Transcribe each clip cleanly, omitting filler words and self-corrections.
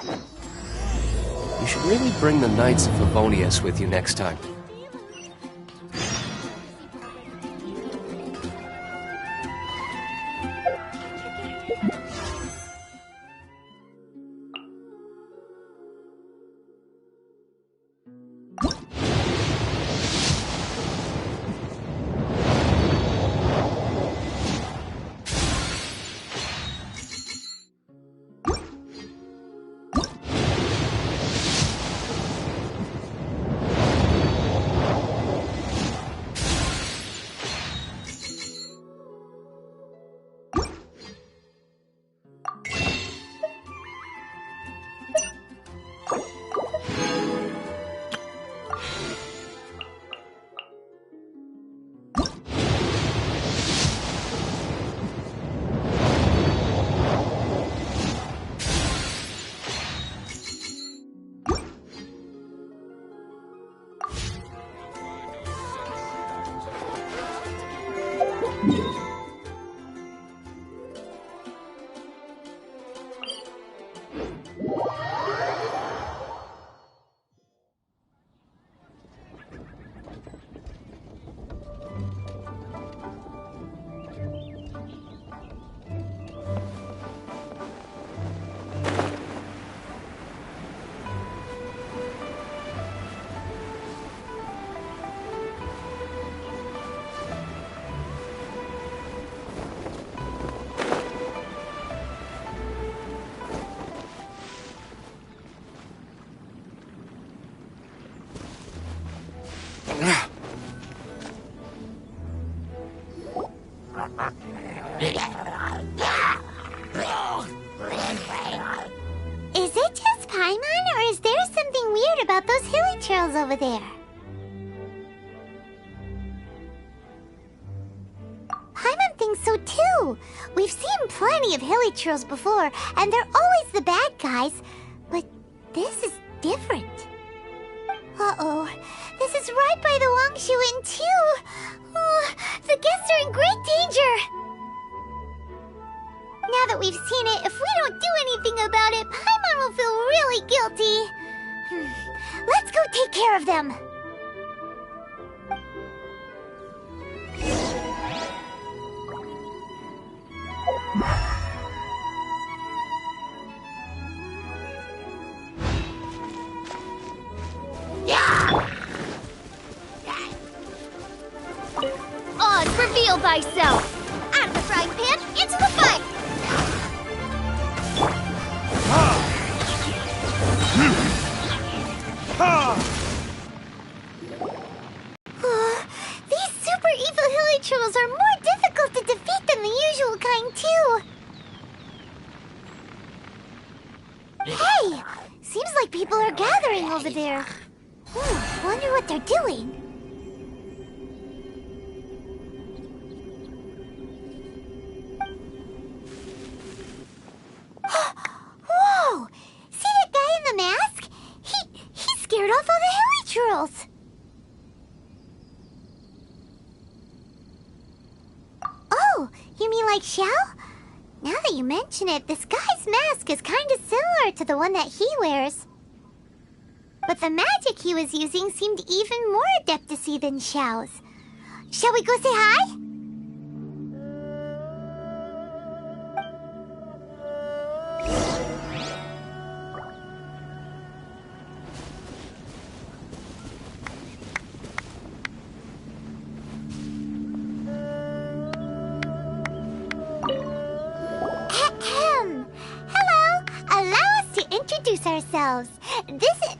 You should really bring the Knights of Favonius with you next time. Is it just Paimon, or is there something weird about those hilly trails over there? Paimon thinks so too. We've seen plenty of hilly trails before, and they're always the bad guys. But this is different. Uh-oh. This is right by the Wangshu Inn too. Oh, the guests are in great danger. Now that we've seen it, if we don't do anything about it, Paimon will feel really guilty. Let's go take care of them. Oz, reveal thyself! Out of the frying pan, into the fight! These super evil hilly trolls are more difficult to defeat than the usual kind, too. Hey! Seems like people are gathering over there. Wonder what they're doing. Whoa! See that guy in the mask? He scared off all the hilly trolls. Oh, you mean like Xiao? Now that you mention it, this guy's mask is kind of similar to the one that he wears. But the magic he was using seemed even more adeptacy than Xiao's. Shall we go say hi? Hello! Allow us to introduce ourselves. This is...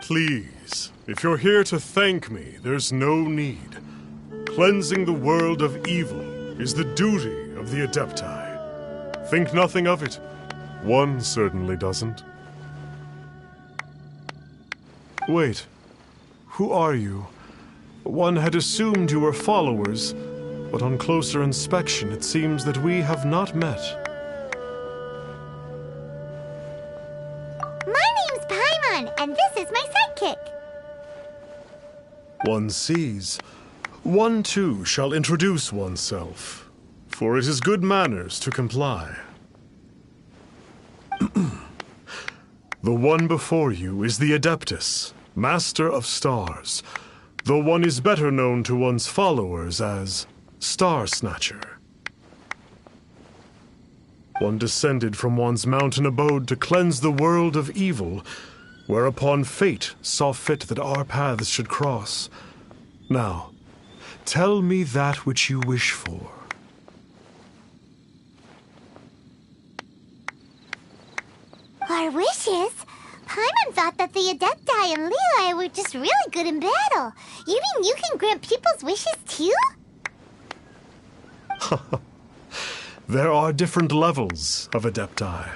Please, if you're here to thank me, there's no need. Cleansing the world of evil is the duty of the Adepti. Think nothing of it. One certainly doesn't. Wait, who are you? One had assumed you were followers, but on closer inspection it seems that we have not met. My name's Paimon, and this is my sidekick. One sees. One too shall introduce oneself, for it is good manners to comply. The one before you is the Adeptus, Master of Stars. Though one is better known to one's followers as Star Snatcher. One descended from one's mountain abode to cleanse the world of evil, whereupon fate saw fit that our paths should cross. Now, tell me that which you wish for. Our wishes? Paimon thought that the Adepti and Levi were just really good in battle. You mean you can grant people's wishes too? There are different levels of Adepti.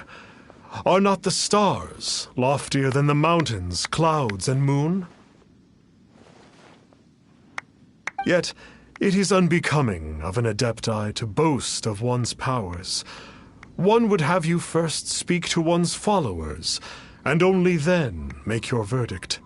Are not the stars loftier than the mountains, clouds, and moon? Yet, it is unbecoming of an Adepti to boast of one's powers. One would have you first speak to one's followers, and only then make your verdict.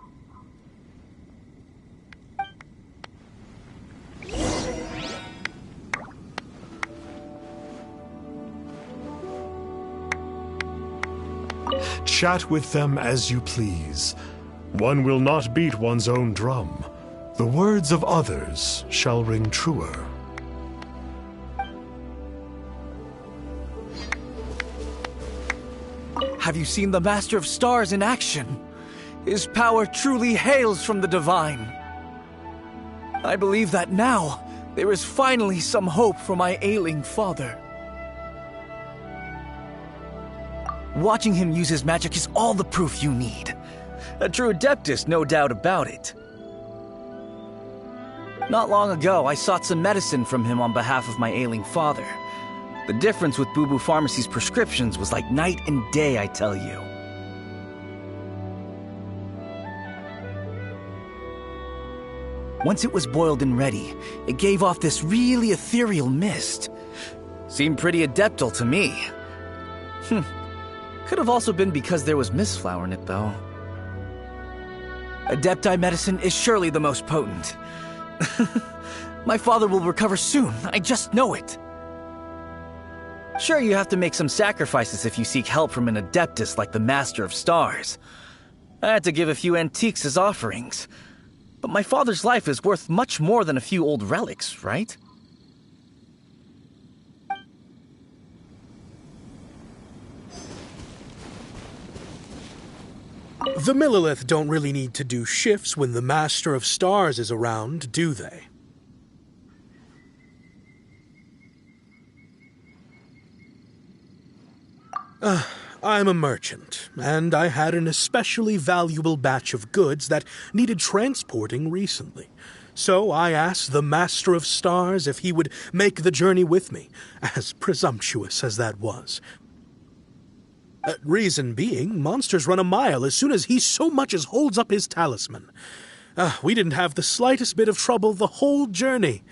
Chat with them as you please. One will not beat one's own drum. The words of others shall ring truer. Have you seen the Master of Stars in action? His power truly hails from the divine. I believe that now there is finally some hope for my ailing father. Watching him use his magic is all the proof you need. A true Adeptus, no doubt about it. Not long ago, I sought some medicine from him on behalf of my ailing father. The difference with Boo Boo Pharmacy's prescriptions was like night and day, I tell you. Once it was boiled and ready, it gave off this really ethereal mist. Seemed pretty adeptal to me. Could have also been because there was mistflower in it, though. Adepti medicine is surely the most potent. My father will recover soon, I just know it. Sure, you have to make some sacrifices if you seek help from an Adeptus like the Master of Stars. I had to give a few antiques as offerings. But my father's life is worth much more than a few old relics, right? The Millilith don't really need to do shifts when the Master of Stars is around, do they? I'm a merchant, and I had an especially valuable batch of goods that needed transporting recently. So I asked the Master of Stars if he would make the journey with me, as presumptuous as that was. Reason being, monsters run a mile as soon as he so much as holds up his talisman. We didn't have the slightest bit of trouble the whole journey.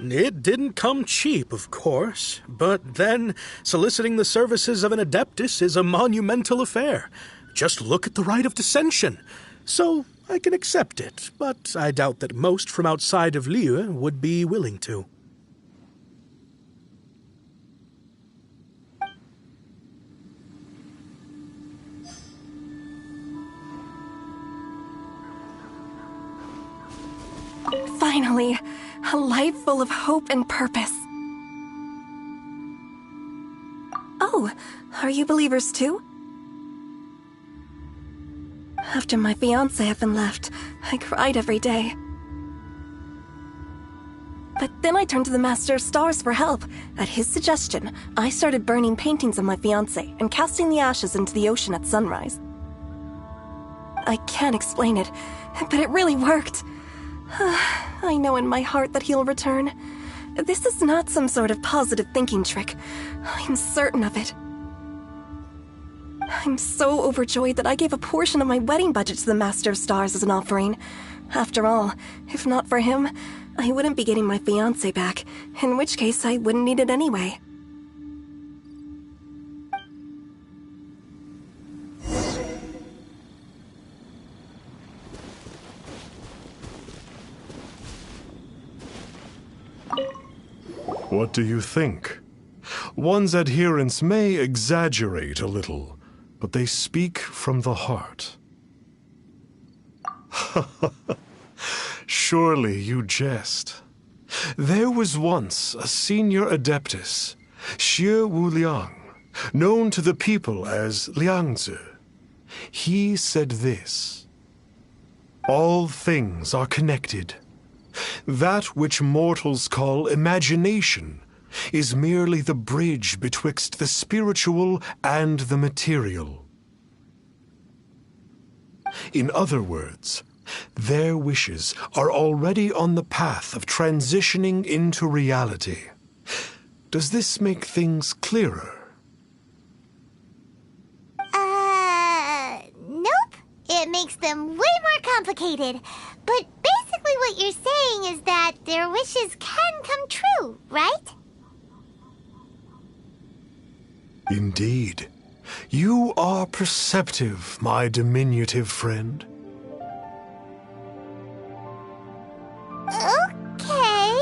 It didn't come cheap, of course, but then soliciting the services of an Adeptus is a monumental affair. Just look at the Rite of Dissension. So I can accept it, but I doubt that most from outside of Liyue would be willing to. Finally, a life full of hope and purpose. Oh, are you believers too? After my fiancé had been left, I cried every day. But then I turned to the Master of Stars for help. At his suggestion, I started burning paintings of my fiancé and casting the ashes into the ocean at sunrise. I can't explain it, but it really worked. I know in my heart that he'll return. This is not some sort of positive thinking trick. I'm certain of it. I'm so overjoyed that I gave a portion of my wedding budget to the Master of Stars as an offering. After all, if not for him, I wouldn't be getting my fiancé back, in which case I wouldn't need it anyway. What do you think? One's adherents may exaggerate a little, but they speak from the heart. Surely you jest. There was once a senior adeptus, Xie Wuliang, known to the people as Liangzi. He said this: all things are connected. That which mortals call imagination is merely the bridge betwixt the spiritual and the material. In other words, their wishes are already on the path of transitioning into reality. Does this make things clearer? Nope. It makes them way more complicated. But basically what you're saying is that their wishes can come true, right? Indeed. You are perceptive, my diminutive friend. Okay.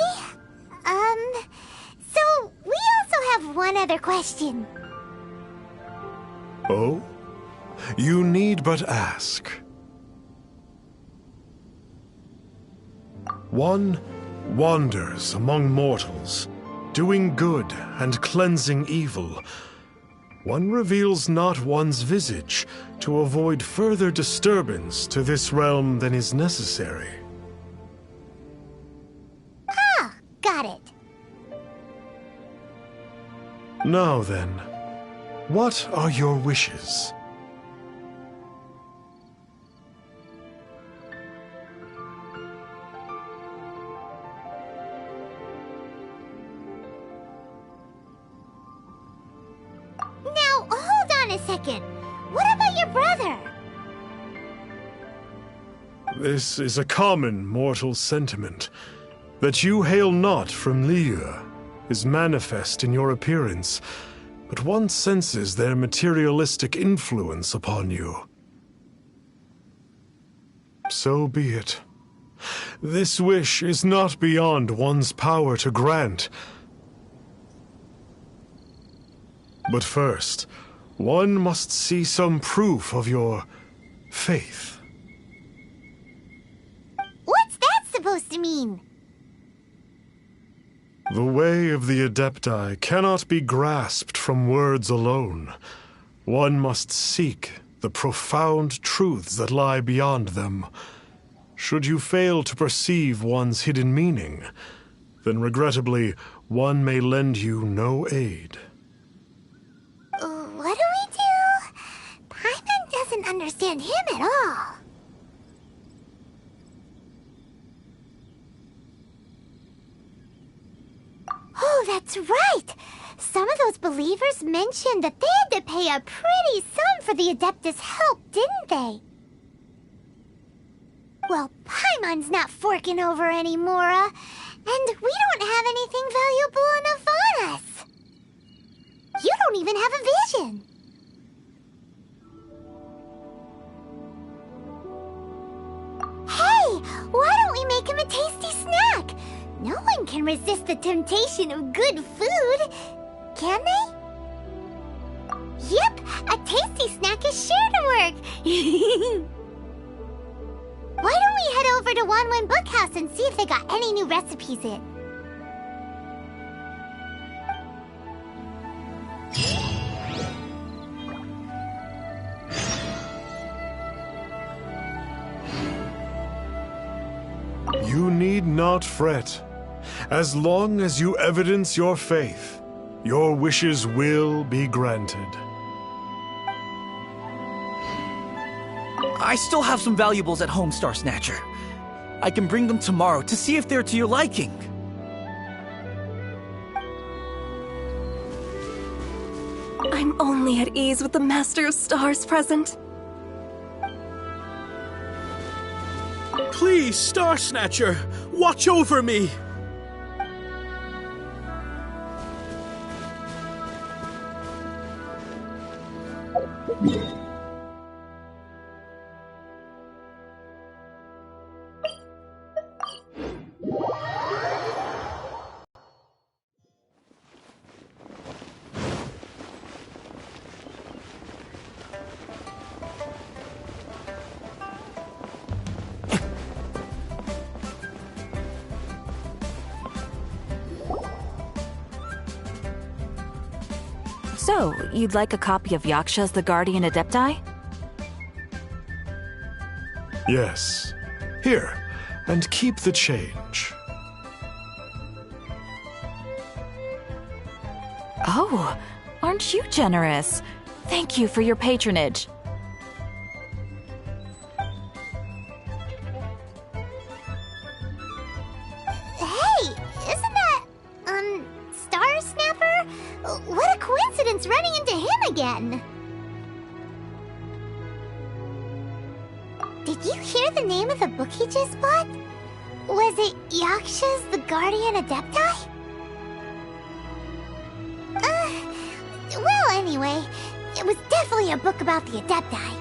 So we also have one other question. Oh? You need but ask. One wanders among mortals, doing good and cleansing evil. One reveals not one's visage to avoid further disturbance to this realm than is necessary. Ah, got it. Now then, what are your wishes? Now, hold on a second. What about your brother? This is a common mortal sentiment. That you hail not from Liu is manifest in your appearance, but one senses their materialistic influence upon you. So be it. This wish is not beyond one's power to grant. But first, one must see some proof of your faith. What's that supposed to mean? The way of the Adepti cannot be grasped from words alone. One must seek the profound truths that lie beyond them. Should you fail to perceive one's hidden meaning, then regrettably, one may lend you no aid. What do we do? Paimon doesn't understand him at all. Oh, that's right! Some of those believers mentioned that they had to pay a pretty sum for the Adeptus' help, didn't they? Well, Paimon's not forking over anymore, and we don't have anything valuable enough on us. You don't even have a vision. Hey, why don't we make him a tasty snack? No one can resist the temptation of good food, can they? Yep, a tasty snack is sure to work. Why don't we head over to Wanwen Bookhouse and see if they got any new recipes in? You need not fret. As long as you evidence your faith, your wishes will be granted. I still have some valuables at home, Star Snatcher. I can bring them tomorrow to see if they're to your liking. I'm only at ease with the Master of Stars present. Please, Star Snatcher, watch over me! So, you'd like a copy of Yaksha's The Guardian Adepti? Yes. Here, and keep the change. Oh, aren't you generous? Thank you for your patronage. Hey, isn't that, Star Snapper? What a coincidence running into him again! Did you hear the name of the book he just bought? Was it Yaksha's The Guardian Adepti? Well, anyway, it was definitely a book about the Adepti.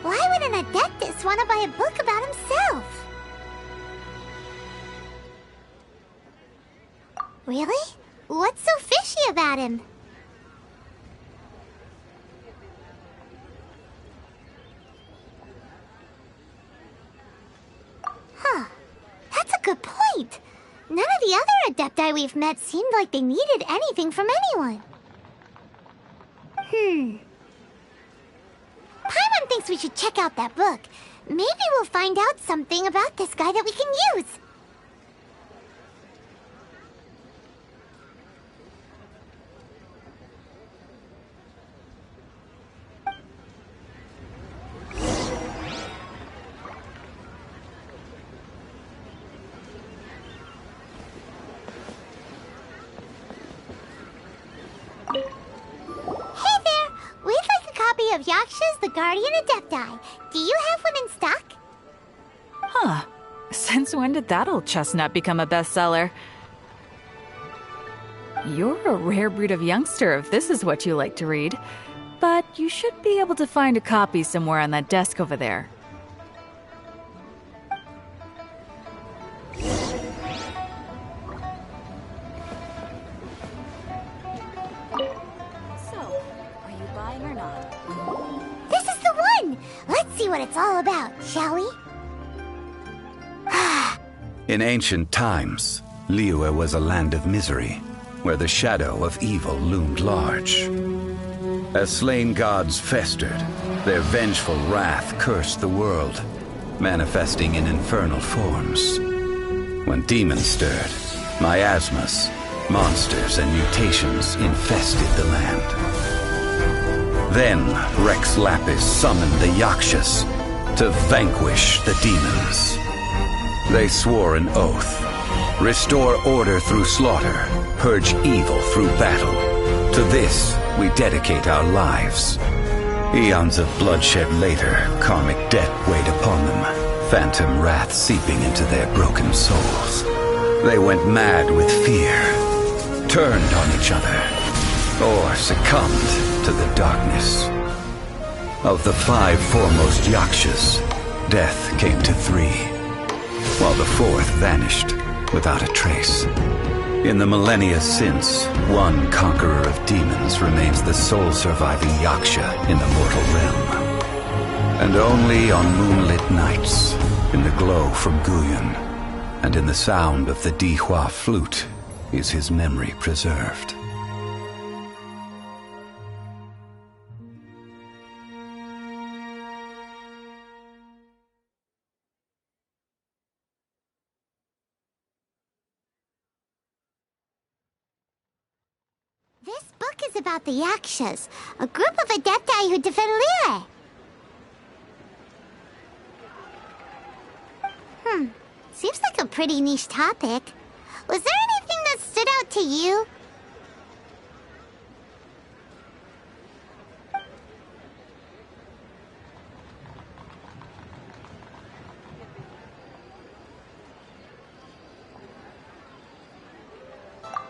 Why would an Adeptus want to buy a book about himself? Really? What's so fishy about him? Huh. That's a good point. None of the other Adepti we've met seemed like they needed anything from anyone. Paimon thinks we should check out that book. Maybe we'll find out something about this guy that we can use. Of Yaksha's The Guardian Adepti. Do you have one in stock? Huh. Since when did that old chestnut become a bestseller? You're a rare breed of youngster if this is what you like to read. But you should be able to find a copy somewhere on that desk over there. See what it's all about, shall we? In ancient times, Liyue was a land of misery, where the shadow of evil loomed large. As slain gods festered, their vengeful wrath cursed the world, manifesting in infernal forms. When demons stirred, miasmas, monsters, and mutations infested the land. Then Rex Lapis summoned the Yakshas to vanquish the demons. They swore an oath: restore order through slaughter, purge evil through battle. To this we dedicate our lives. Eons of bloodshed later, karmic debt weighed upon them, phantom wrath seeping into their broken souls. They went mad with fear, turned on each other, or succumbed to the darkness. Of the 5 foremost Yakshas, death came to 3, while the 4th vanished without a trace. In the millennia since, one conqueror of demons remains the sole surviving Yaksha in the mortal realm. And only on moonlit nights, in the glow from Guyon, and in the sound of the Dihua flute, is his memory preserved. This book is about the Yakshas, a group of Adepti who defend Liyue. Seems like a pretty niche topic. Was there anything that stood out to you?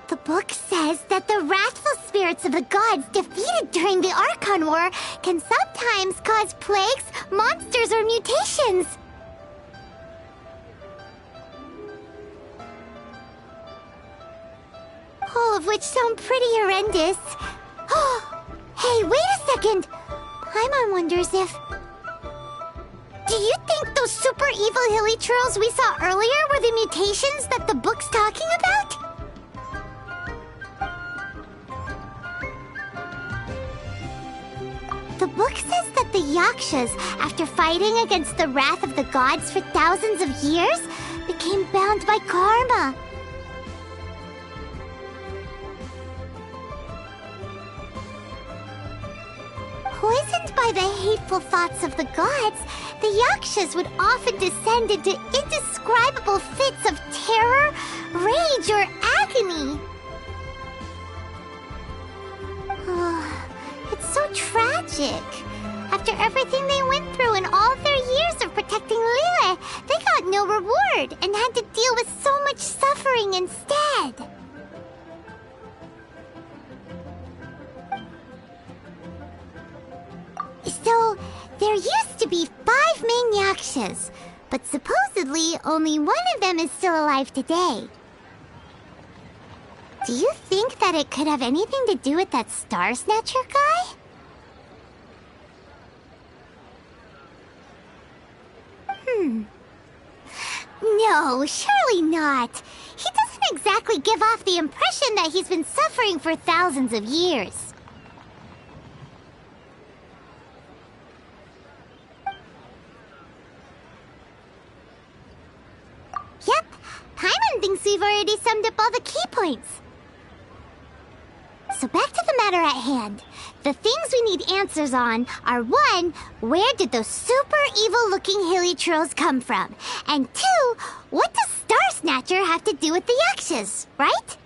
The book says that the wrathful spirits of the gods defeated during the Archon War can sometimes cause plagues, monsters, or mutations. All of which sound pretty horrendous. Hey, wait a second! Paimon wonders if... Do you think those super evil hilly trolls we saw earlier were the mutations that the book's talking about? The book says that the Yakshas, after fighting against the wrath of the gods for thousands of years, became bound by karma. Poisoned by the hateful thoughts of the gods, the Yakshas would often descend into indescribable fits of terror, rage, or agony. It's so tragic. After everything they went through in all their years of protecting Liyue, they got no reward and had to deal with so much suffering instead. So, there used to be 5 main Yakshas, but supposedly only one of them is still alive today. Do you think that it could have anything to do with that Star Snatcher guy? No, surely not. He doesn't exactly give off the impression that he's been suffering for thousands of years. Yep, Paimon thinks we've already summed up all the key points. So back to the matter at hand. The things we need answers on are 1, where did those super evil-looking hilichurls come from? And 2, what does Star Snatcher have to do with the Yakshas, right?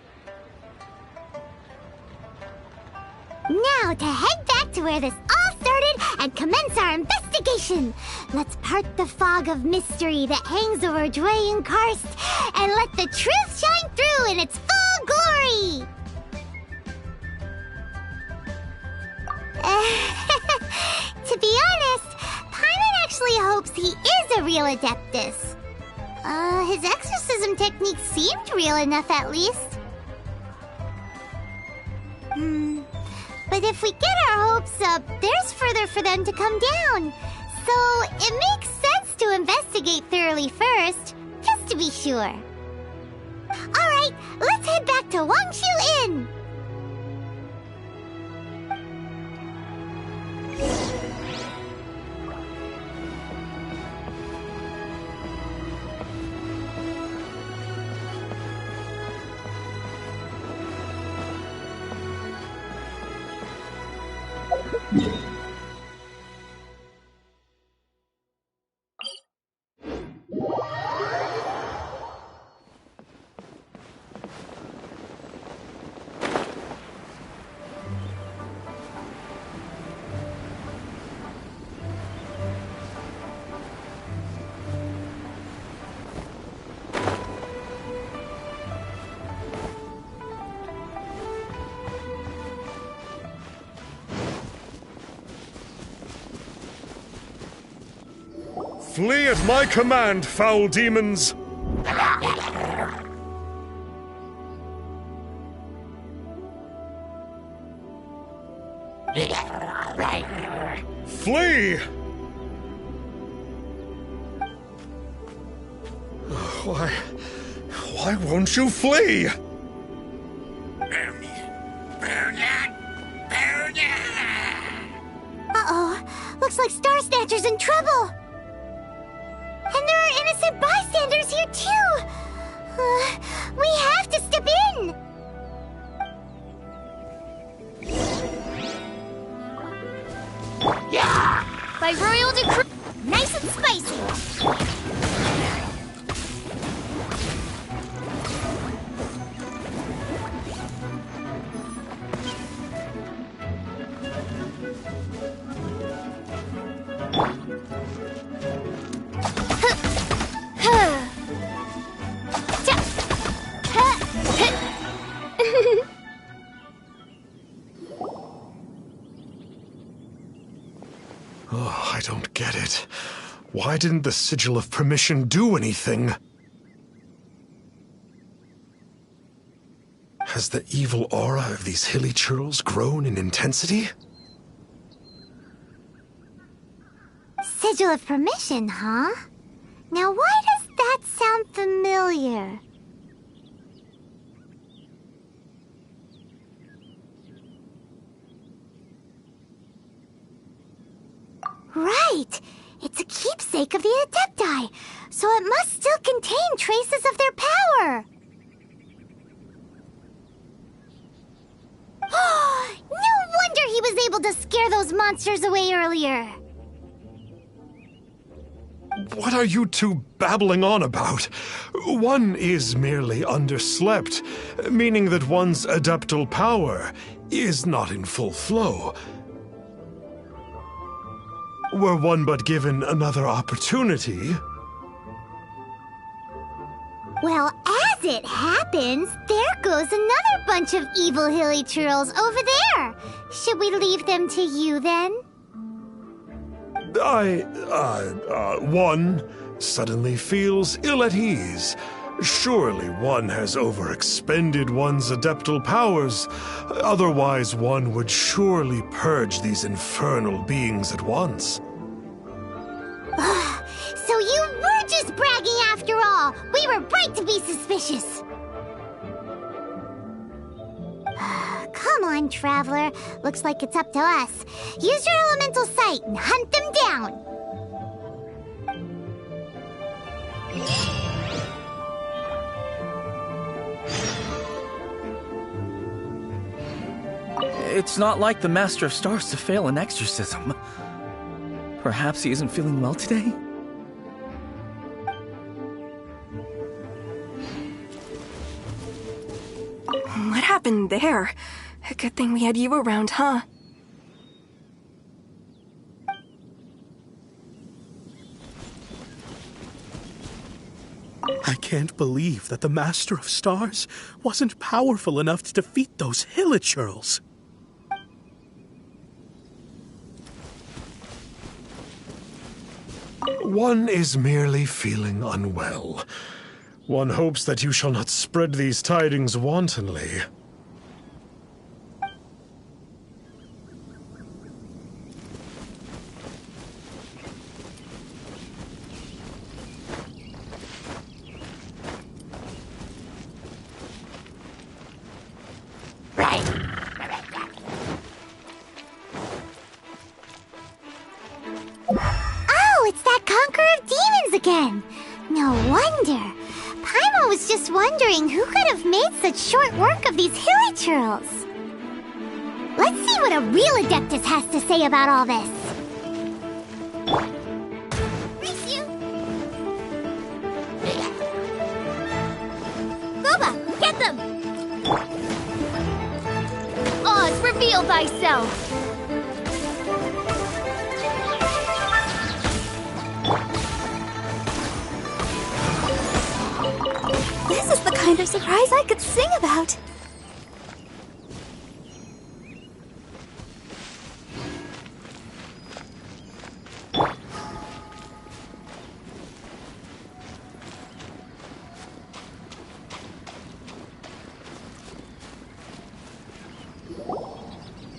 Now to head back to where this all started and commence our investigation. Let's part the fog of mystery that hangs over Dway and Karst and let the truth shine through in its full glory! To be honest, Paimon actually hopes he is a real Adeptus. His exorcism technique seemed real enough at least. But if we get our hopes up, there's further for them to come down. So it makes sense to investigate thoroughly first, just to be sure. Alright, let's head back to Wangshu Inn! Flee at my command, foul demons! Flee! Why won't you flee? Uh-oh, looks like Star Snatcher's in trouble! And there are innocent bystanders here, too! We have to step in! By royal decree, nice and spicy! Oh, I don't get it. Why didn't the Sigil of Permission do anything? Has the evil aura of these hilichurls grown in intensity? Sigil of Permission, huh? Now why does that sound familiar? Right! It's a keepsake of the Adepti, so it must still contain traces of their power. No wonder he was able to scare those monsters away earlier. What are you two babbling on about? One is merely underslept, meaning that one's adeptal power is not in full flow. Were one but given another opportunity... Well, as it happens, there goes another bunch of evil hilly churls over there. Should we leave them to you, then? One suddenly feels ill at ease. Surely one has overexpended one's adeptal powers. Otherwise, one would surely purge these infernal beings at once. So you were just bragging after all! We were right to be suspicious! Come on, Traveler. Looks like it's up to us. Use your elemental sight and hunt them down! It's not like the Master of Stars to fail an exorcism. Perhaps he isn't feeling well today? What happened there? A good thing we had you around, huh? I can't believe that the Master of Stars wasn't powerful enough to defeat those hilichurls. One is merely feeling unwell. One hopes that you shall not spread these tidings wantonly. Oh, it's that Conqueror of Demons again! No wonder. Paimon was just wondering who could have made such short work of these hilichurls. Let's see what a real Adeptus has to say about all this. Race you! Boba, get them! Oz, reveal thyself! This is the kind of surprise I could sing about.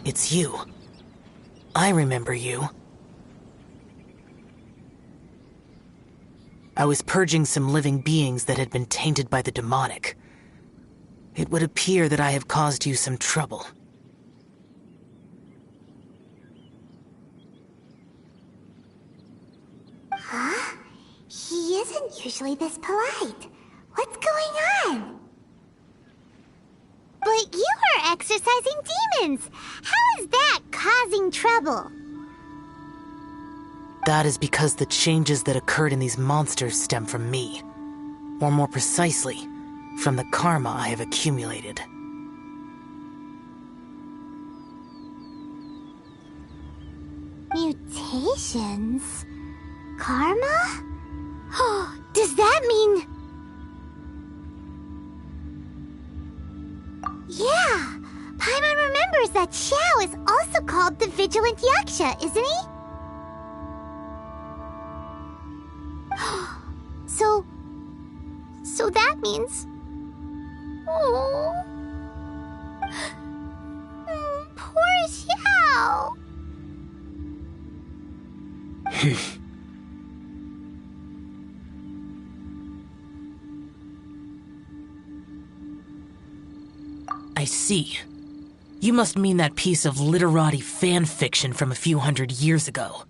It's you. I remember you. I was purging some living beings that had been tainted by the demonic. It would appear that I have caused you some trouble. Huh? He isn't usually this polite. What's going on? But you are exorcising demons! How is that causing trouble? That is because the changes that occurred in these monsters stem from me. Or more precisely, from the karma I have accumulated. Mutations? Karma? Oh, does that mean... Yeah! Paimon remembers that Xiao is also called the Vigilant Yaksha, isn't he? So that means... Oh... Poor Xiao! I see. You must mean that piece of literati fan fiction from a few hundred years ago.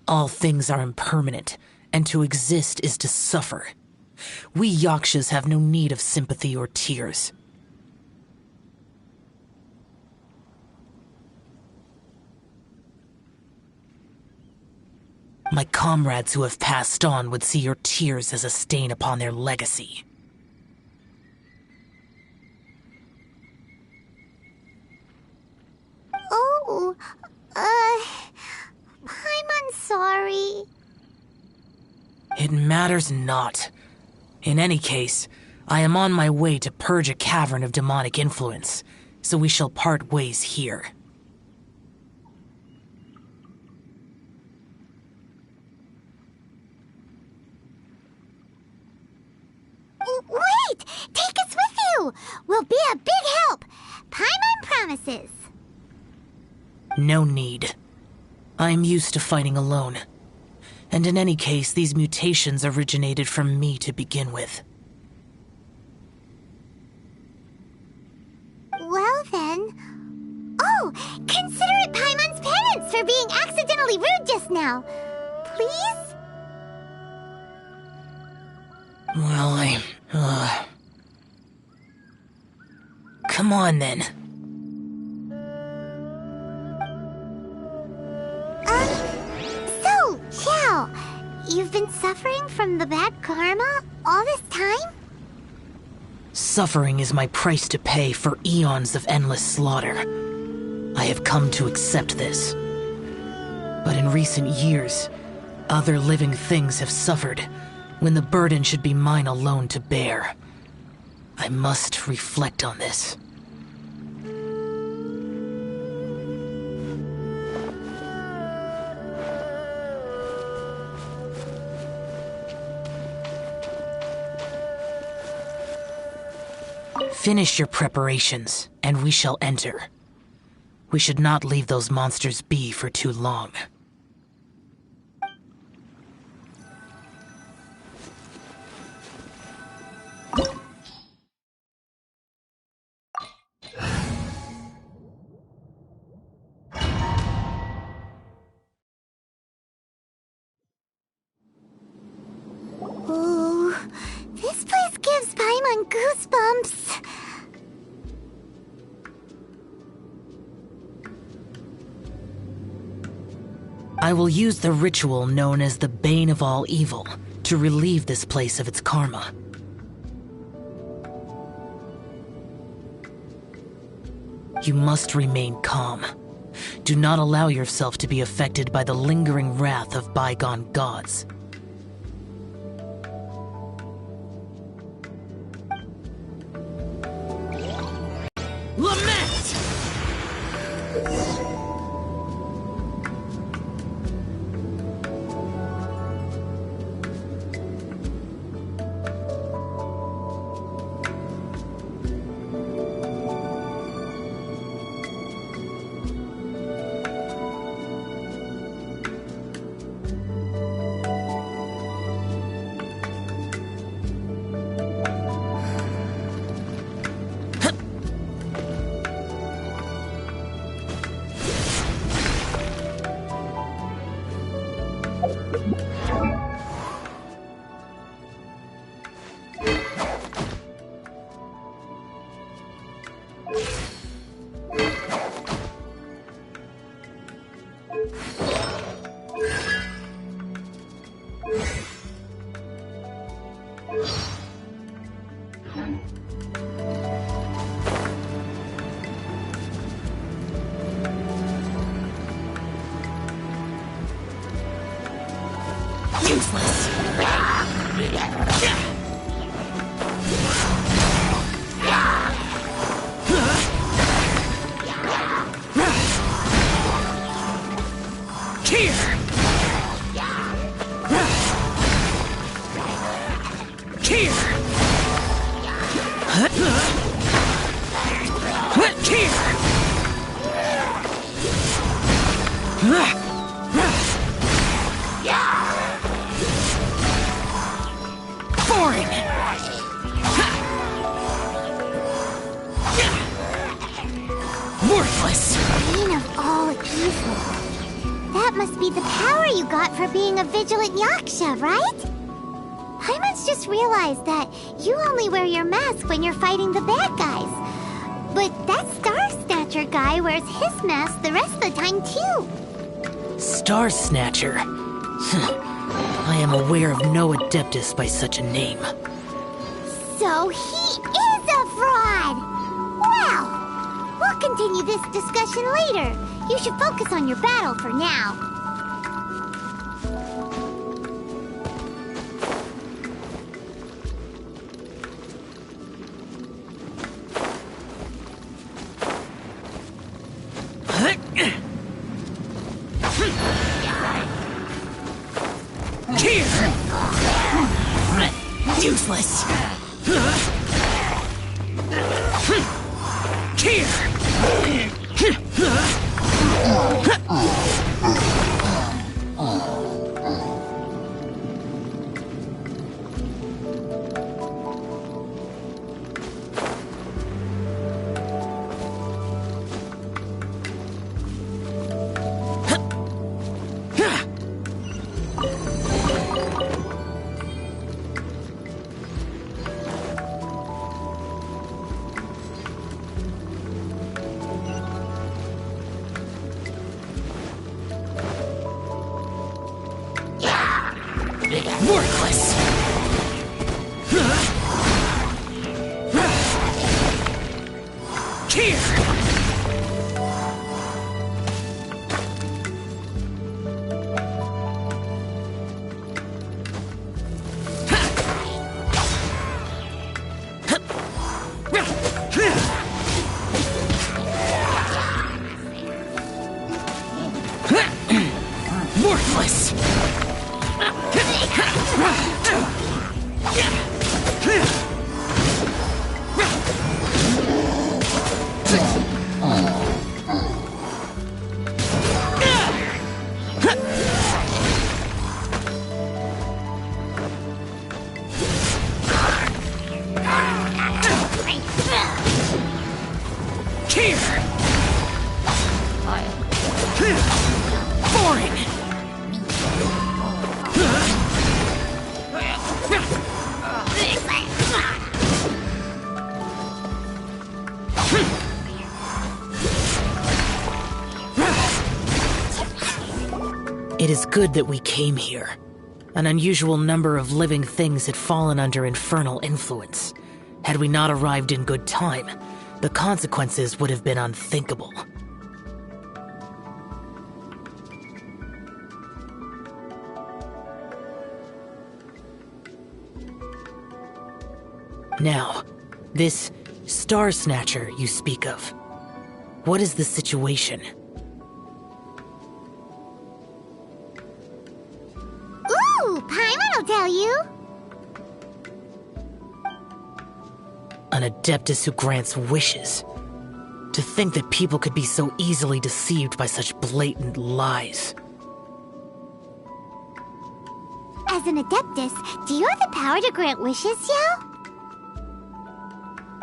All things are impermanent, and to exist is to suffer. We Yakshas have no need of sympathy or tears. My comrades who have passed on would see your tears as a stain upon their legacy. Oh, I'm sorry. It matters not. In any case, I am on my way to purge a cavern of demonic influence, so we shall part ways here. Wait! Take us with you! We'll be a big help! Paimon promises. No need. I am used to fighting alone. And in any case, these mutations originated from me to begin with. Well then... Oh! Consider it Paimon's penance for being accidentally rude just now. Please? Well, Come on, then. So, Xiao, you've been suffering from the bad karma all this time? Suffering is my price to pay for eons of endless slaughter. I have come to accept this. But in recent years, other living things have suffered, when the burden should be mine alone to bear. I must reflect on this. Finish your preparations, and we shall enter. We should not leave those monsters be for too long. Ooh, this place gives Paimon goosebumps. I will use the ritual known as the Bane of All Evil to relieve this place of its karma. You must remain calm. Do not allow yourself to be affected by the lingering wrath of bygone gods. Lament! Useless. Worthless. Bane of all evil. That That must be the power you got for being a vigilant yaksha, right? Paimon's just realized that you only wear your mask when you're fighting the bad guys. But that Star Snatcher guy wears his mask the rest of the time, too. Star Snatcher? I am aware of no Adeptus by such a name. So he is a fraud! Well, we'll continue this discussion later. You should focus on your battle for now. Useless. Worthless! Here! Worthless! It is good that we came here. An unusual number of living things had fallen under infernal influence. Had we not arrived in good time, the consequences would have been unthinkable. Now, this Star Snatcher you speak of, what is the situation? Ooh, Paimon will tell you. An Adeptus who grants wishes. To think that people could be so easily deceived by such blatant lies. As an Adeptus, do you have the power to grant wishes, Xiao?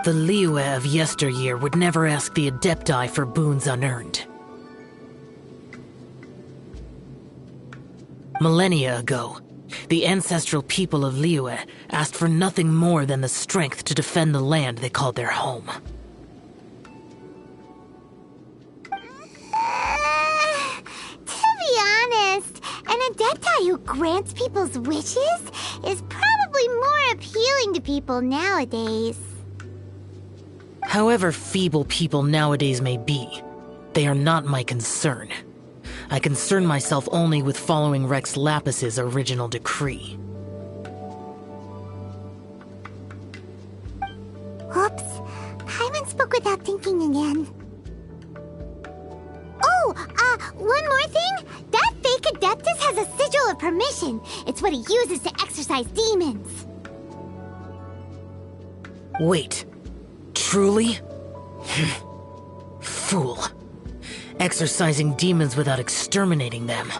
The Liyue of yesteryear would never ask the Adepti for boons unearned. Millennia ago, the ancestral people of Liyue asked for nothing more than the strength to defend the land they called their home. To be honest, an Adepti who grants people's wishes is probably more appealing to people nowadays. However feeble people nowadays may be, they are not my concern. I concern myself only with following Rex Lapis's original decree. Oops. Paimon spoke without thinking again. Oh, one more thing? That fake Adeptus has a sigil of permission. It's what he uses to exorcise demons. Wait. Truly? Fool. Exorcising demons without exterminating them.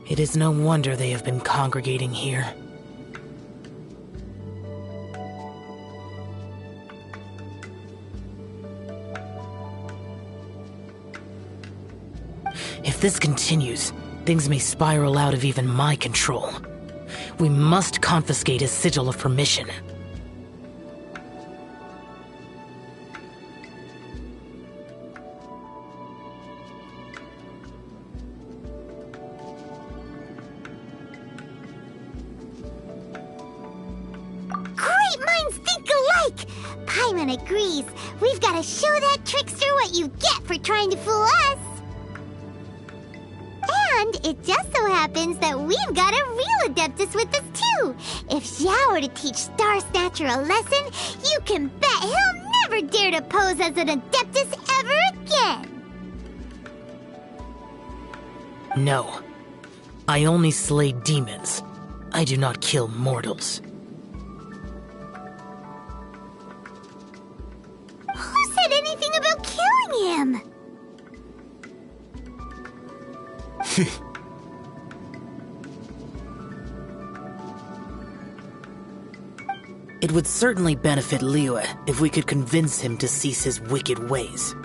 It is no wonder they have been congregating here. If this continues, things may spiral out of even my control. We must confiscate his sigil of permission. Great minds think alike! Paimon agrees. We've got to show that trickster what you get for trying to fool us. And it just so happens that we've got a real Adeptus with us too. If Xiao were to teach Star Snatcher a lesson, you can bet he'll never dare to pose as an Adeptus ever again. No. I only slay demons. I do not kill mortals. Who said anything about killing him? It would certainly benefit Liyue if we could convince him to cease his wicked ways.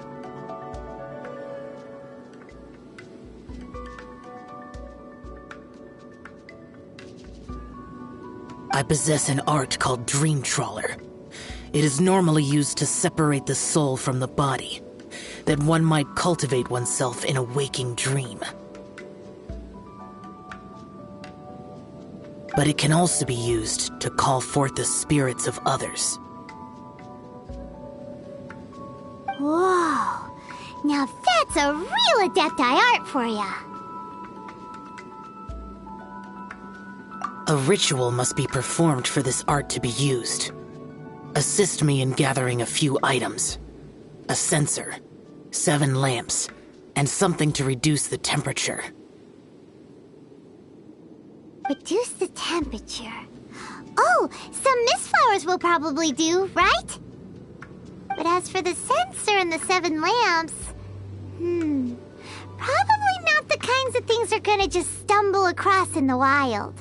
I possess an art called Dream Trawler. It is normally used to separate the soul from the body, that one might cultivate oneself in a waking dream. But it can also be used to call forth the spirits of others. Whoa! Now that's a real Adepti art for ya! A ritual must be performed for this art to be used. Assist me in gathering a few items. A censer, 7 lamps, and something to reduce the temperature. Reduce the temperature. Oh, some mist flowers will probably do, right? But as for the censer and the 7 lamps... probably not the kinds of things they're gonna just stumble across in the wild.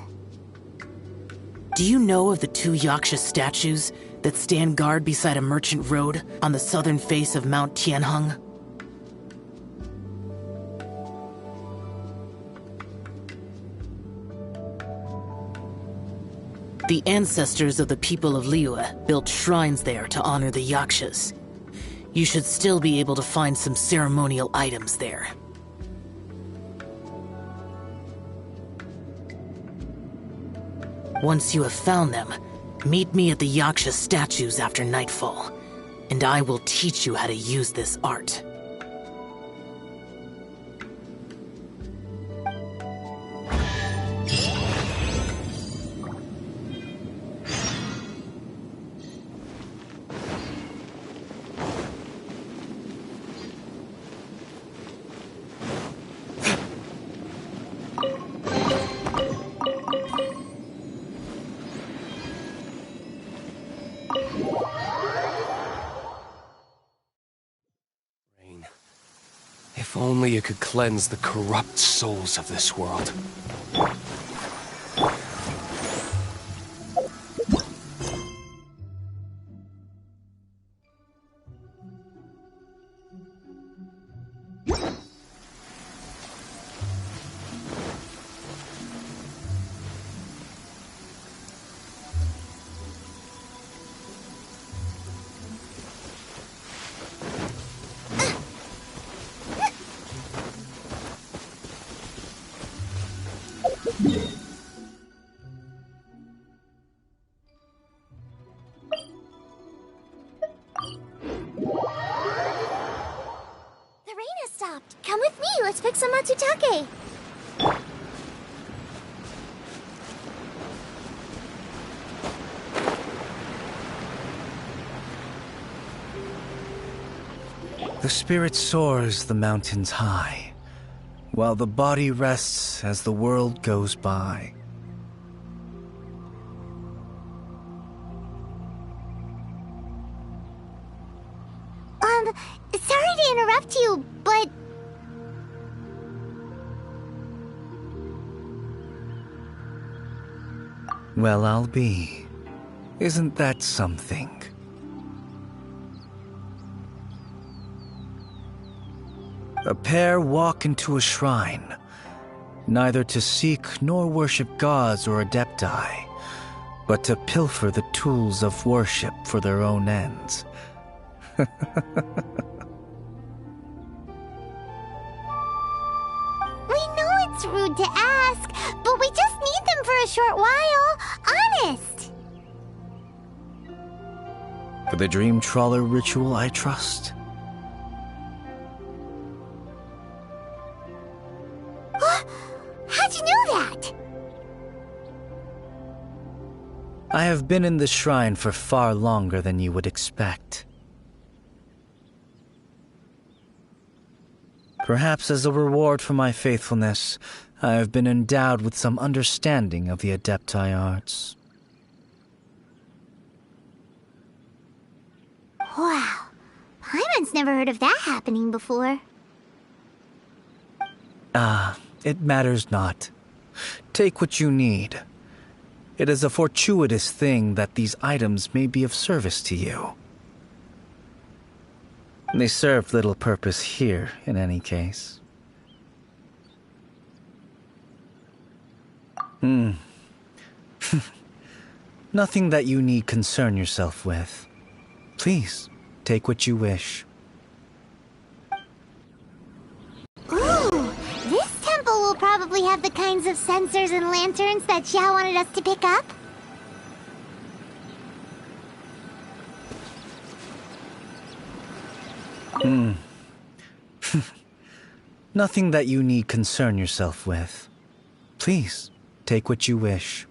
Do you know of the 2 Yaksha statues that stand guard beside a merchant road on the southern face of Mount Tianheng? The ancestors of the people of Liyue built shrines there to honor the Yakshas. You should still be able to find some ceremonial items there. Once you have found them, meet me at the Yaksha statues after nightfall, and I will teach you how to use this art. If only you could cleanse the corrupt souls of this world. Come with me, let's pick some matsutake. The spirit soars the mountains high, while the body rests as the world goes by. Sorry to interrupt you, but... Well, I'll be. Isn't that something? A pair walk into a shrine. neither to seek nor worship gods or adepti, but to pilfer the tools of worship for their own ends. We know it's rude to ask, but we just need them for a short while. Honest. For the Dream Trawler ritual, I trust. How'd you know that? I have been in the shrine for far longer than you would expect. Perhaps as a reward for my faithfulness, I have been endowed with some understanding of the Adepti arts. Wow. Paimon's never heard of that happening before. It matters not. Take what you need. It is a fortuitous thing that these items may be of service to you. They serve little purpose here, in any case. Nothing that you need concern yourself with. Please, take what you wish. Ooh, this temple will probably have the kinds of sensors and lanterns that Xiao wanted us to pick up. Nothing that you need concern yourself with. Please, take what you wish.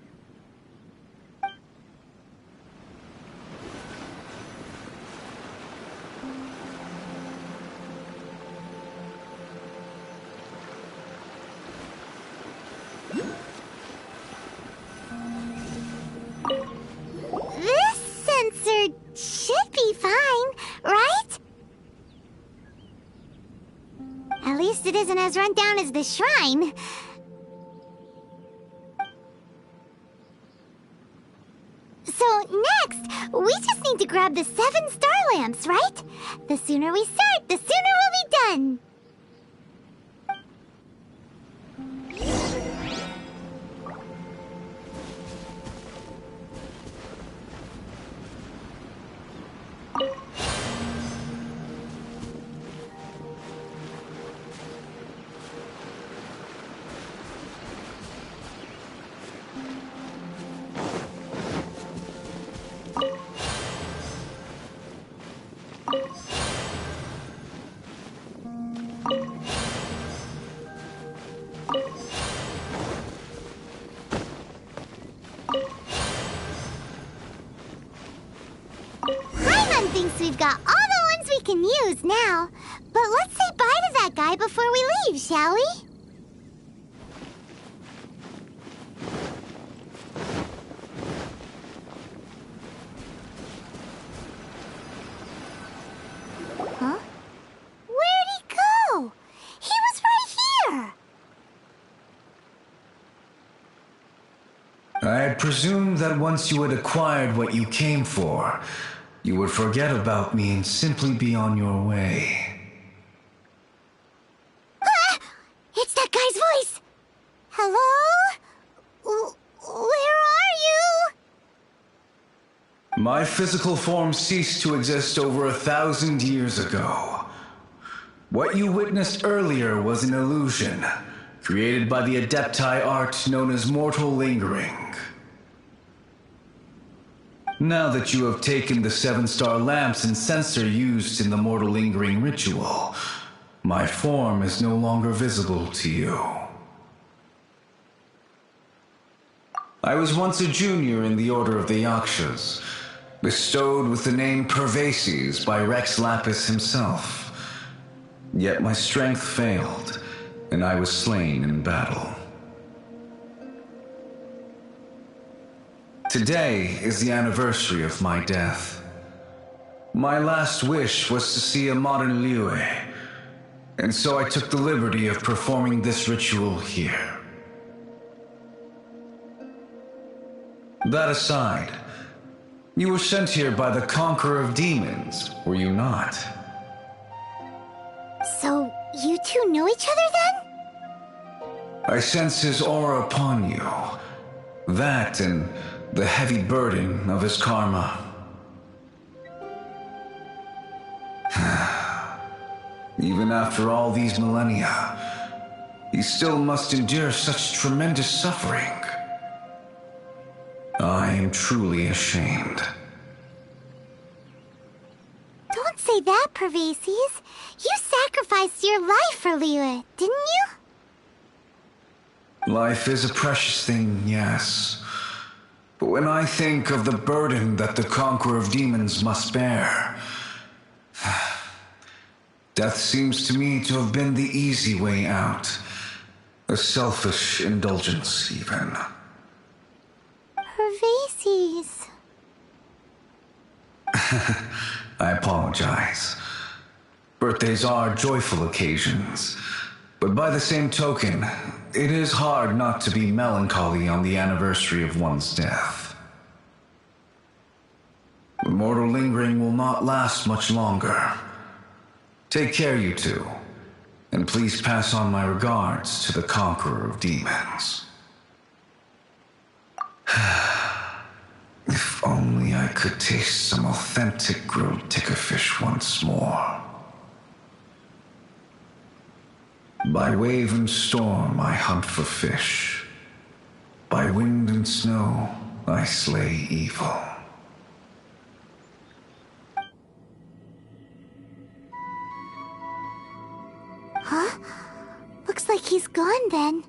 This sensor should be fine, right? At least it isn't as run down as the shrine. So next, we just need to grab the 7 star lamps, right? The sooner we start, the sooner we'll be done. Paimon thinks we've got all the ones we can use now. But let's say bye to that guy before we leave, shall we? Huh? Where'd he go? He was right here! I had presumed that once you had acquired what you came for, you would forget about me and simply be on your way. Ah! It's that guy's voice! Hello? Where are you? My physical form ceased to exist over 1,000 years ago. What you witnessed earlier was an illusion, created by the Adepti art known as mortal lingering. Now that you have taken the 7 star lamps and sensor used in the mortal lingering ritual, my form is no longer visible to you. I was once a junior in the Order of the Yakshas, bestowed with the name Pervases by Rex Lapis himself. Yet my strength failed, and I was slain in battle. Today is the anniversary of my death. My last wish was to see a modern Liyue, and so I took the liberty of performing this ritual here. That aside, you were sent here by the Conqueror of Demons, were you not? So, you two know each other then? I sense his aura upon you. That and the heavy burden of his karma. Even after all these millennia, he still must endure such tremendous suffering. I am truly ashamed. Don't say that, Pervases. You sacrificed your life for Liyue, didn't you? Life is a precious thing, yes. But when I think of the burden that the conqueror of demons must bear, death seems to me to have been the easy way out. A selfish indulgence, even. Pervases. I apologize. Birthdays are joyful occasions, but by the same token, it is hard not to be melancholy on the anniversary of one's death. The mortal lingering will not last much longer. Take care, you two, and please pass on my regards to the conqueror of demons. If only I could taste some authentic grilled tickerfish once more. By wave and storm I hunt for fish. By wind and snow I slay evil. Huh? Looks like he's gone then.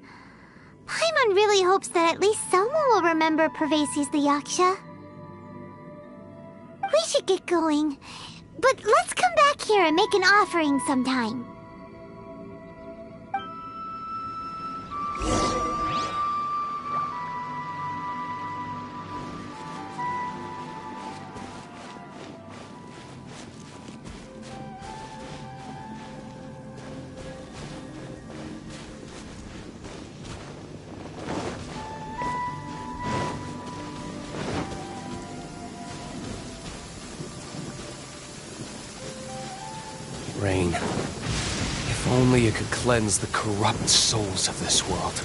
Paimon really hopes that at least someone will remember Pervases the Yaksha. We should get going, but let's come back here and make an offering sometime. Rain. If only you could cleanse the corrupt souls of this world.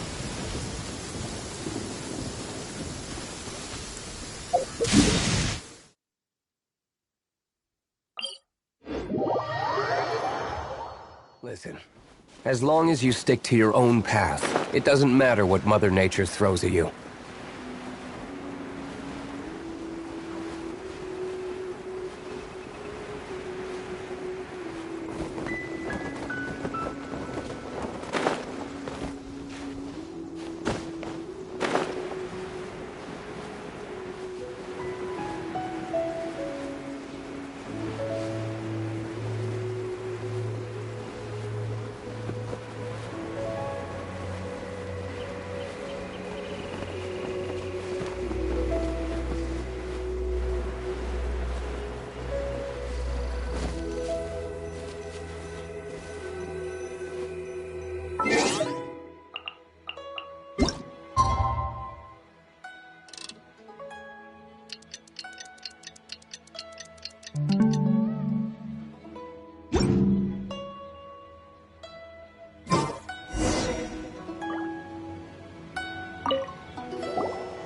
Listen, as long as you stick to your own path, it doesn't matter what Mother Nature throws at you.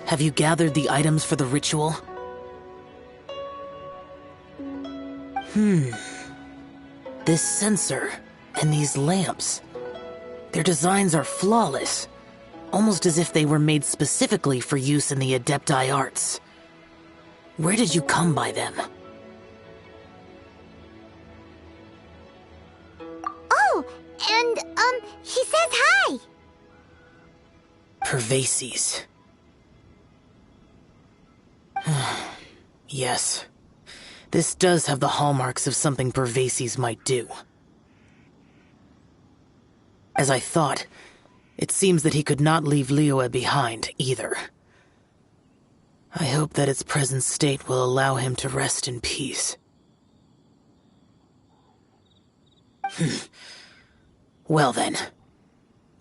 Have you gathered the items for the ritual? This sensor and these lamps. Their designs are flawless, almost as if they were made specifically for use in the Adepti arts. Where did you come by them? Oh, and, he says hi! Pervases. Yes. This does have the hallmarks of something Pervases might do. As I thought, it seems that he could not leave Liyue behind, either. I hope that its present state will allow him to rest in peace. Well then,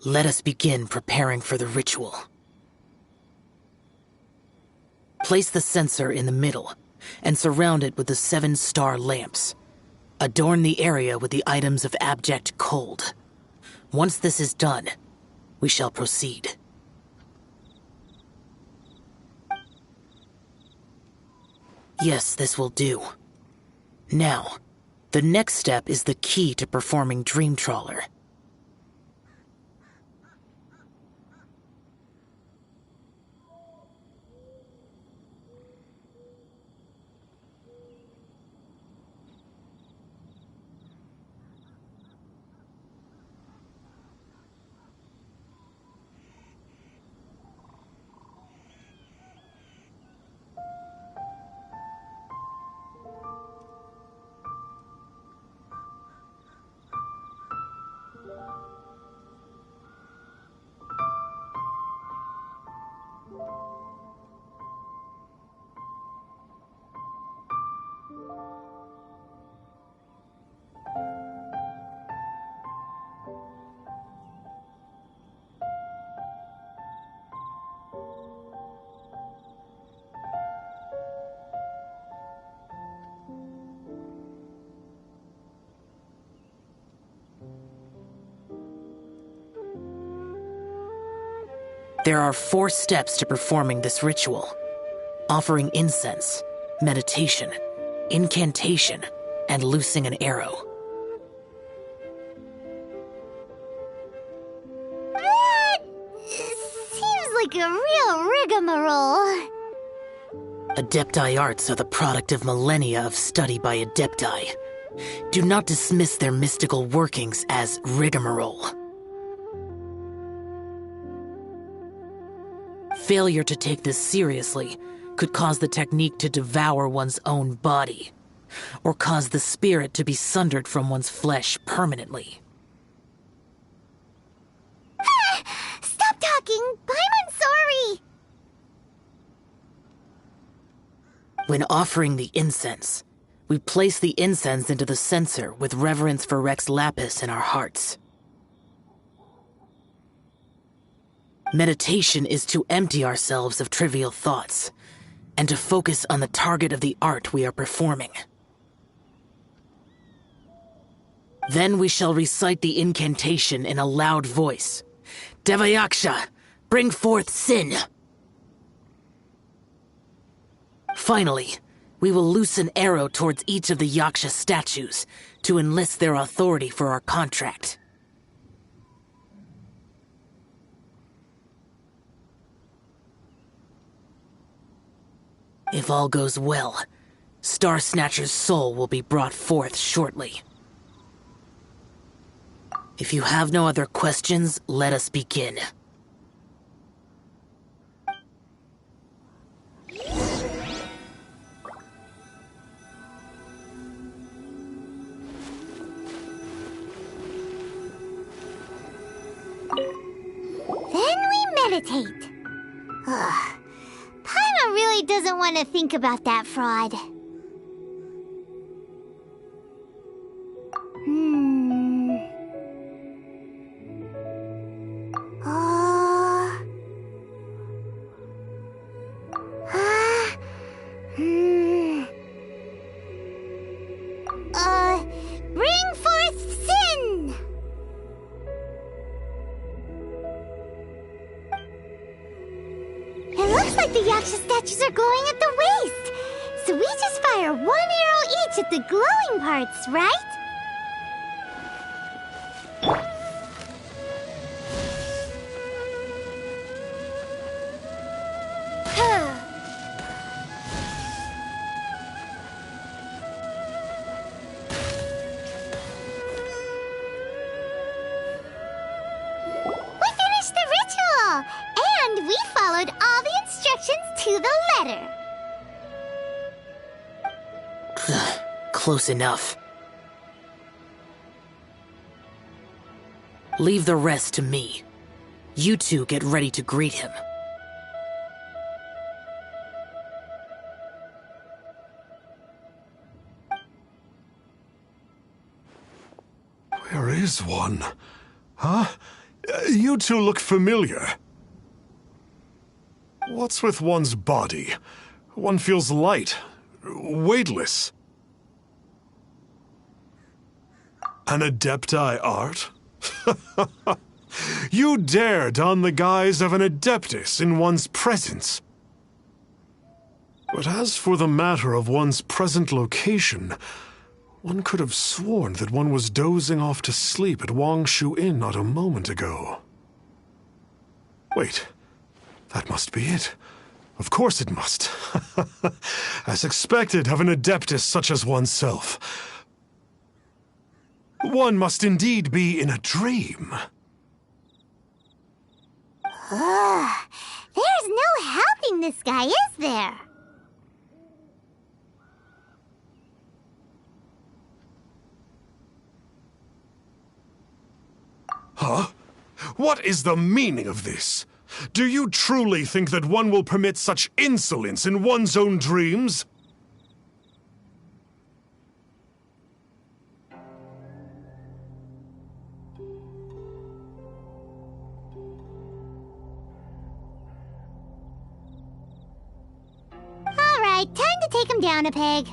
let us begin preparing for the ritual. Place the censer in the middle, and surround it with the 7-star lamps. Adorn the area with the items of abject cold. Once this is done, we shall proceed. Yes, this will do. Now, the next step is the key to performing Dream Trawler. There are 4 steps to performing this ritual: offering incense, meditation, incantation, and loosing an arrow. That seems like a real rigmarole. Adepti arts are the product of millennia of study by Adepti. Do not dismiss their mystical workings as rigmarole. Failure to take this seriously could cause the technique to devour one's own body, or cause the spirit to be sundered from one's flesh permanently. Stop talking! I'm sorry! When offering the incense, we place the incense into the censer with reverence for Rex Lapis in our hearts. Meditation is to empty ourselves of trivial thoughts, and to focus on the target of the art we are performing. Then we shall recite the incantation in a loud voice. Devayaksha, bring forth sin! Finally, we will loose an arrow towards each of the Yaksha statues to enlist their authority for our contract. If all goes well, Star Snatcher's soul will be brought forth shortly. If you have no other questions, let us begin. Then we meditate. Ugh. Paimon really doesn't want to think about that fraud. Bring forth sin! It looks like the Yaksha statues are glowing at the waist. So we just fire 1 arrow each at the glowing parts, right? And we followed all the instructions to the letter. Close enough. Leave the rest to me. You two get ready to greet him. Where is one? Huh? You two look familiar. What's with one's body? One feels light, weightless. An Adepti art? You dare don the guise of an Adeptus in one's presence. But as for the matter of one's present location, one could have sworn that one was dozing off to sleep at Wangshu Inn not a moment ago. Wait, that must be it. Of course it must. As expected of an Adeptus such as oneself. One must indeed be in a dream. There's no helping this guy, is there? Huh? What is the meaning of this? Do you truly think that one will permit such insolence in one's own dreams? All right, time to take him down a peg.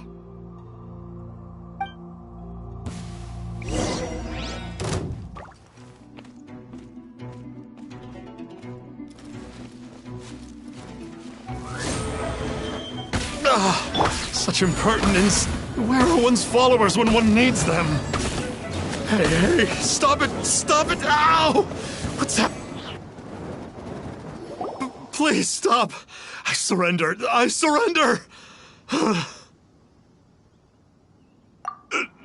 Such impertinence. Where are one's followers when one needs them? Hey, stop it! Stop it! Ow! What's happening? Please stop! I surrender! I surrender!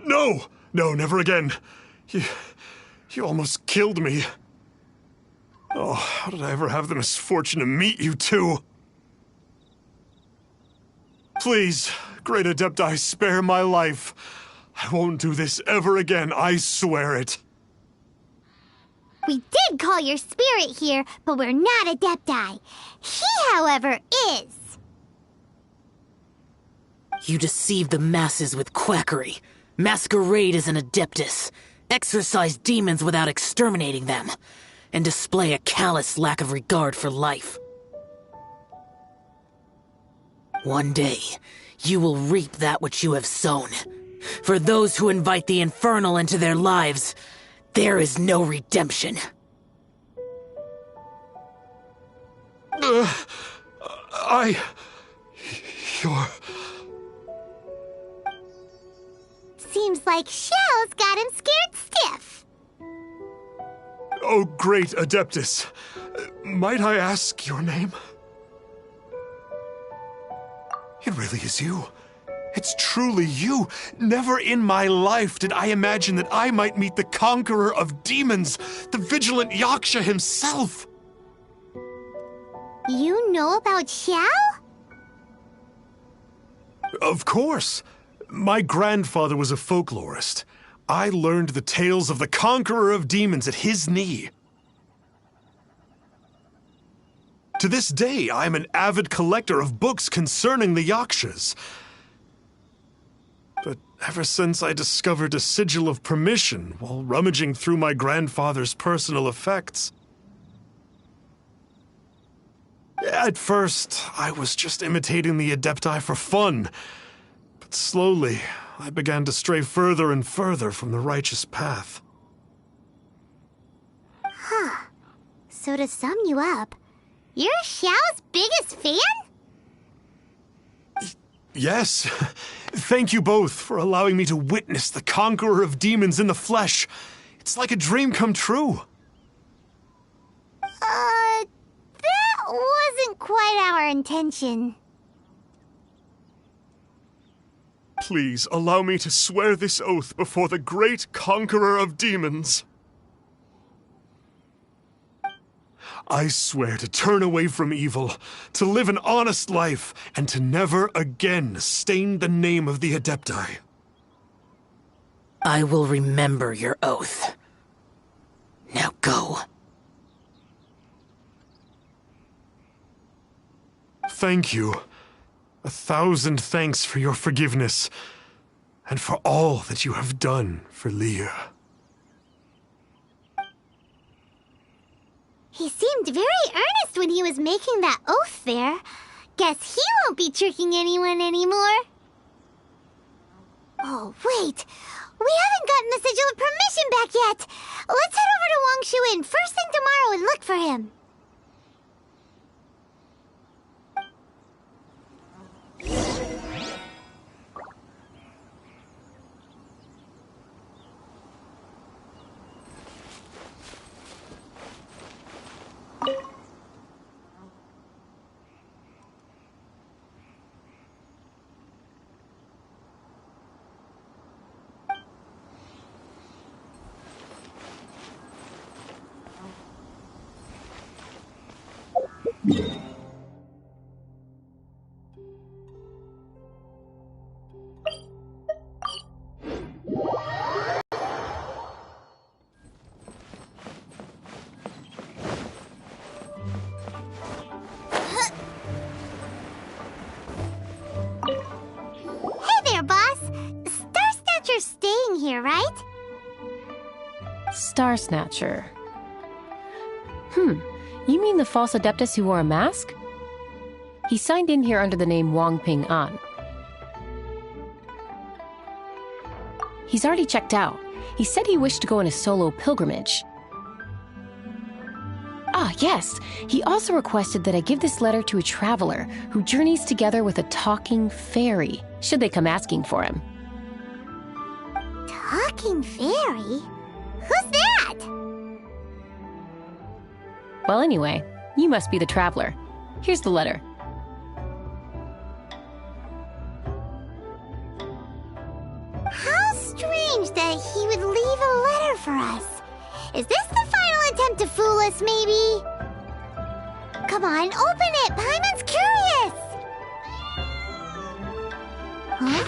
No! No, never again. You almost killed me. Oh, how did I ever have the misfortune to meet you two? Please, Great Adepti, spare my life. I won't do this ever again, I swear it. We did call your spirit here, but we're not Adepti. He, however, is. You deceive the masses with quackery, masquerade as an Adeptus, exorcise demons without exterminating them, and display a callous lack of regard for life. One day, you will reap that which you have sown. For those who invite the infernal into their lives, there is no redemption. You're... Seems like Xiao's got him scared stiff. Oh, great Adeptus. Might I ask your name? It really is you. It's truly you. Never in my life did I imagine that I might meet the conqueror of demons, the vigilant Yaksha himself. You know about Xiao? Of course. My grandfather was a folklorist. I learned the tales of the conqueror of demons at his knee. To this day, I'm an avid collector of books concerning the Yakshas. But ever since I discovered a sigil of permission while rummaging through my grandfather's personal effects... At first, I was just imitating the Adepti for fun. But slowly, I began to stray further and further from the righteous path. Huh. So to sum you up, you're Xiao's biggest fan? Yes. Thank you both for allowing me to witness the conqueror of demons in the flesh. It's like a dream come true. That wasn't quite our intention. Please allow me to swear this oath before the great conqueror of demons. I swear to turn away from evil, to live an honest life, and to never again stain the name of the Adepti. I will remember your oath. Now go. Thank you. 1,000 thanks for your forgiveness, and for all that you have done for Leah. He seemed very earnest when he was making that oath there. Guess he won't be tricking anyone anymore. Oh, wait. We haven't gotten the Sigil of Permission back yet! Let's head over to Wang Shuin first thing tomorrow and look for him. Right? Star Snatcher. You mean the false Adeptus who wore a mask? He signed in here under the name Wang Ping An. He's already checked out. He said he wished to go on a solo pilgrimage. Ah, yes. He also requested that I give this letter to a traveler who journeys together with a talking fairy, should they come asking for him. Talking fairy? Who's that? Well, anyway, you must be the traveler. Here's the letter. How strange that he would leave a letter for us. Is this the final attempt to fool us, maybe? Come on, open it! Paimon's curious! Huh?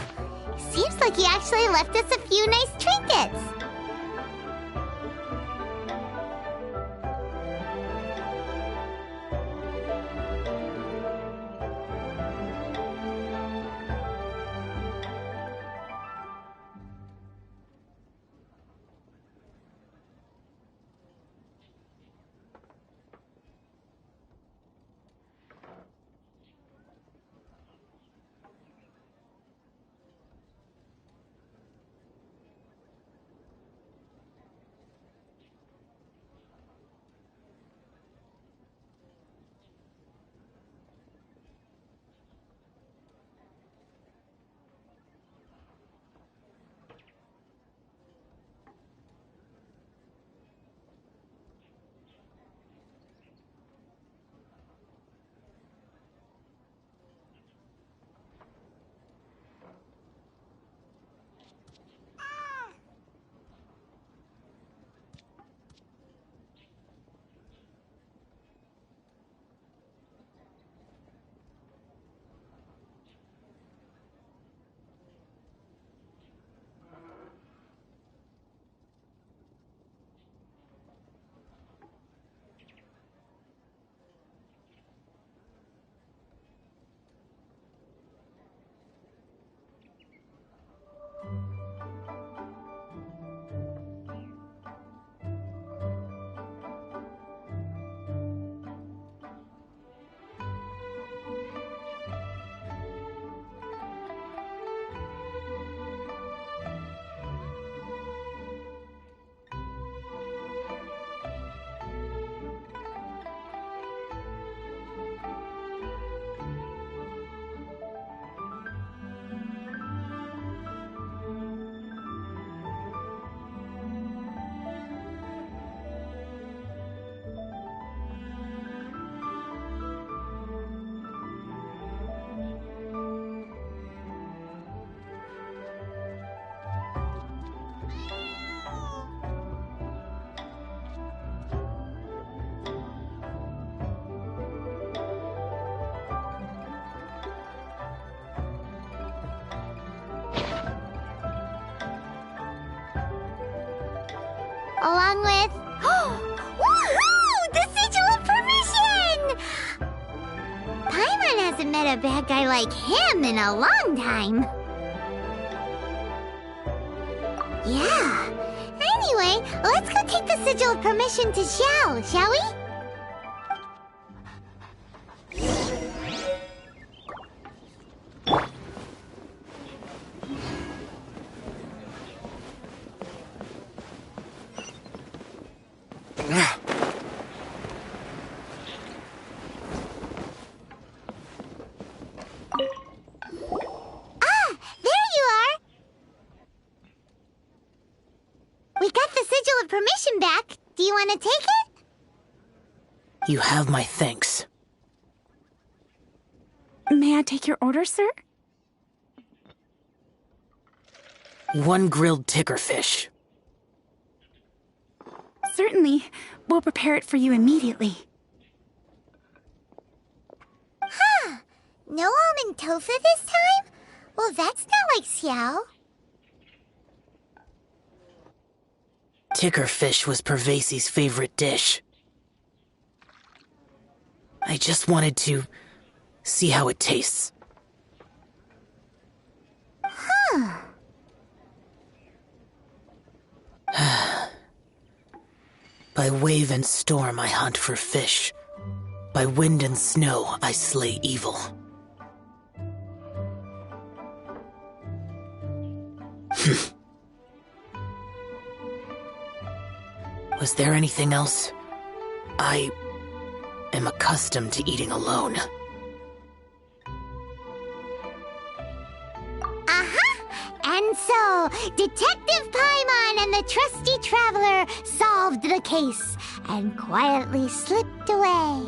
Seems like he actually left us a few nice trinkets. Along with... Woohoo! The Sigil of Permission! Paimon hasn't met a bad guy like him in a long time. Yeah. Anyway, let's go take the Sigil of Permission to Xiao, shall we? of permission back. Do you want to take it? You have my thanks. May I take your order, sir? 1 grilled tickerfish. Certainly. We'll prepare it for you immediately. Huh. No almond tofu this time? Well, that's not like Xiao. Tickerfish was Pervasi's favorite dish. I just wanted to see how it tastes. Huh. By wave and storm I hunt for fish. By wind and snow I slay evil. Was there anything else? I am accustomed to eating alone. And so, Detective Paimon and the trusty traveler solved the case and quietly slipped away.